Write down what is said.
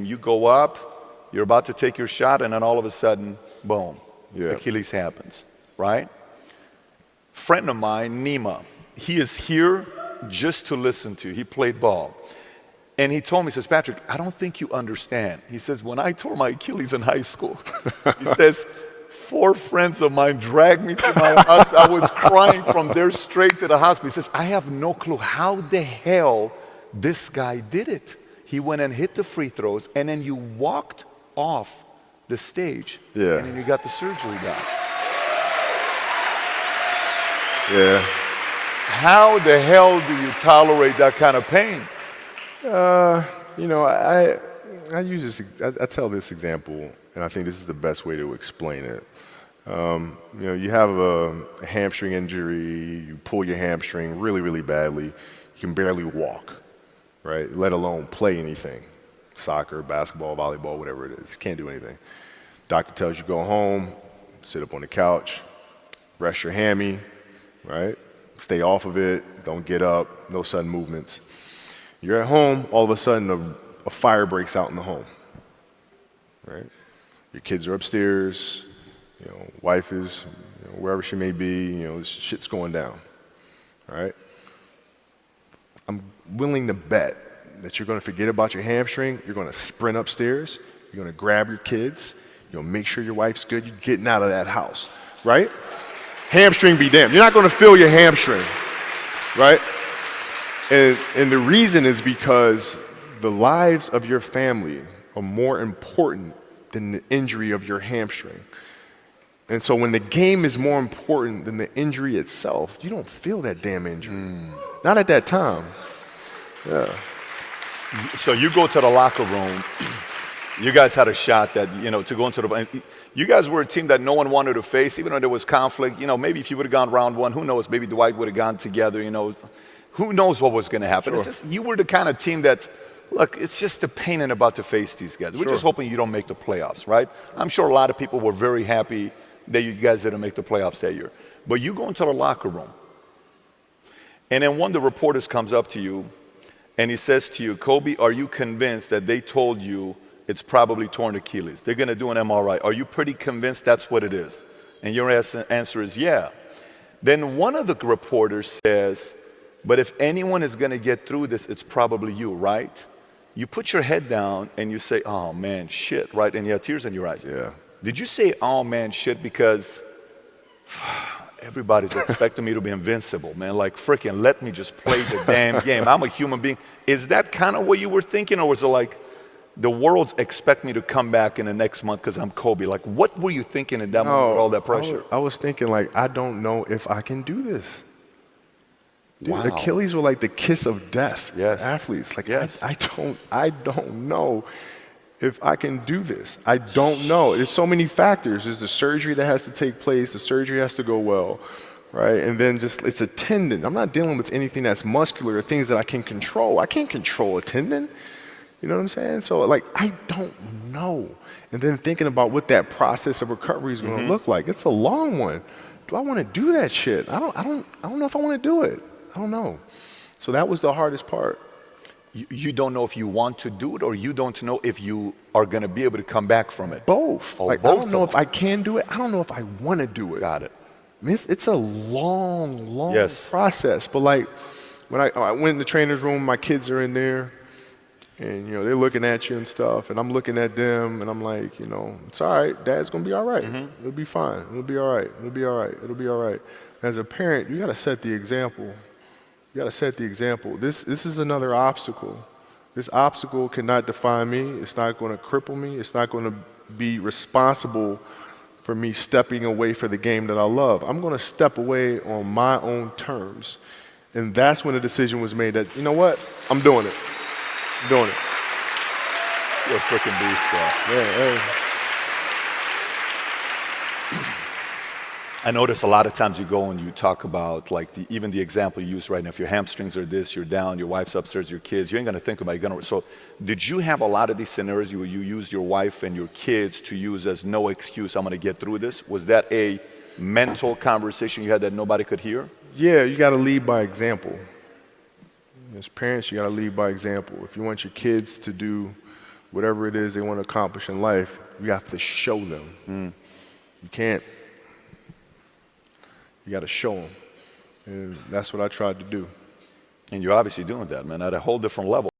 you go up, you're about to take your shot, and then all of a sudden, boom, Yeah. Achilles happens, right? Friend of mine, Nima, he is here just to listen to. He played ball. And he told me, he says, Patrick, I don't think you understand. He says, when I tore my Achilles in high school, he says, 4 friends of mine dragged me to my hospital. I was crying from there straight to the hospital. He says, I have no clue how the hell this guy did it. He went and hit the free throws, and then you walked off the stage, Yeah. and then you got the surgery done. Yeah. How the hell do you tolerate that kind of pain? You know, I use this. I tell this example, and I think this is the best way to explain it. You know, you have a hamstring injury, you pull your hamstring really, really badly, you can barely walk, right? Let alone play anything, soccer, basketball, volleyball, whatever it is. Can't do anything. Doctor tells you go home, sit up on the couch, rest your hammy, right? Stay off of it, don't get up, no sudden movements. You're at home, all of a sudden a fire breaks out in the home, right? Your kids are upstairs, you know, wife is, you know, wherever she may be, you know, shit's going down, right? I'm willing to bet that you're gonna forget about your hamstring, you're gonna sprint upstairs, you're gonna grab your kids, you're gonna make sure your wife's good, you're getting out of that house, right? Hamstring be damned. You're not gonna feel your hamstring, right? And the reason is because the lives of your family are more important than the injury of your hamstring. And so when the game is more important than the injury itself, you don't feel that damn injury. Not at that time. Yeah. So you go to the locker room. You guys had a shot that, you know, to go into the. You guys were a team that no one wanted to face, even though there was conflict. You know, maybe if you would have gone round 1, who knows? Maybe Dwight would have gone together. You know, who knows what was going to happen? Sure. It's just you were the kind of team that, look, it's just a pain in about to face these guys. We're just hoping you don't make the playoffs, right? I'm sure a lot of people were very happy that you guys didn't make the playoffs that year. But you go into the locker room, and then one of the reporters comes up to you, and he says to you, Kobe, are you convinced that they told you it's probably torn Achilles? They're going to do an MRI. Are you pretty convinced that's what it is? And your answer is yeah. Then one of the reporters says, but if anyone is going to get through this, it's probably you, right? You put your head down and you say, oh man, shit, right? And you have tears in your eyes. Yeah. Did you say, oh man, shit, because everybody's expecting me to be invincible, man? Like, freaking let me just play the damn game. I'm a human being. Is that kind of what you were thinking? Or was it like, the world's expect me to come back in the next month because I'm Kobe? Like, what were you thinking in that moment with all that pressure? I was thinking, like, I don't know if I can do this. Dude, Wow. Achilles were like the kiss of death for athletes. Like, I don't know if I can do this. I don't know. There's so many factors. There's the surgery that has to take place. The surgery has to go well, right? And then just, it's a tendon. I'm not dealing with anything that's muscular or things that I can control. I can't control a tendon. You know what I'm saying? So, like, I don't know. And then thinking about what that process of recovery is going to look like. It's a long one. Do I want to do that shit? I don't know if I want to do it. I don't know. So that was the hardest part. You don't know if you want to do it, or you don't know if you are going to be able to come back from it? Both. Oh, like, both I don't know if I can do it. I don't know if I want to do it. Got it. I mean, it's a long process. But, like, when I went in the trainer's room, my kids are in there, and, you know, they're looking at you and stuff, and I'm looking at them, and I'm like, you know, it's all right. Dad's going to be all right. It'll be fine. It'll be all right. It'll be all right. It'll be all right. As a parent, you got to set the example. You got to set the example. This is another obstacle. This obstacle cannot define me. It's not going to cripple me. It's not going to be responsible for me stepping away for the game that I love. I'm going to step away on my own terms. And that's when the decision was made that, you know what? I'm doing it. I'm doing it. You're a freaking beast, bro. Yeah, hey. I notice a lot of times you go and you talk about, like, even the example you use right now. If your hamstrings are this, you're down, your wife's upstairs, your kids, you ain't gonna think about it. So did you have a lot of these scenarios where you used your wife and your kids to use as no excuse, I'm gonna get through this? Was that a mental conversation you had that nobody could hear? Yeah, you gotta lead by example. As parents, you gotta lead by example. If you want your kids to do whatever it is they want to accomplish in life, you have to show them. You can't. You got to show them. And that's what I tried to do. And you're obviously doing that, man, at a whole different level.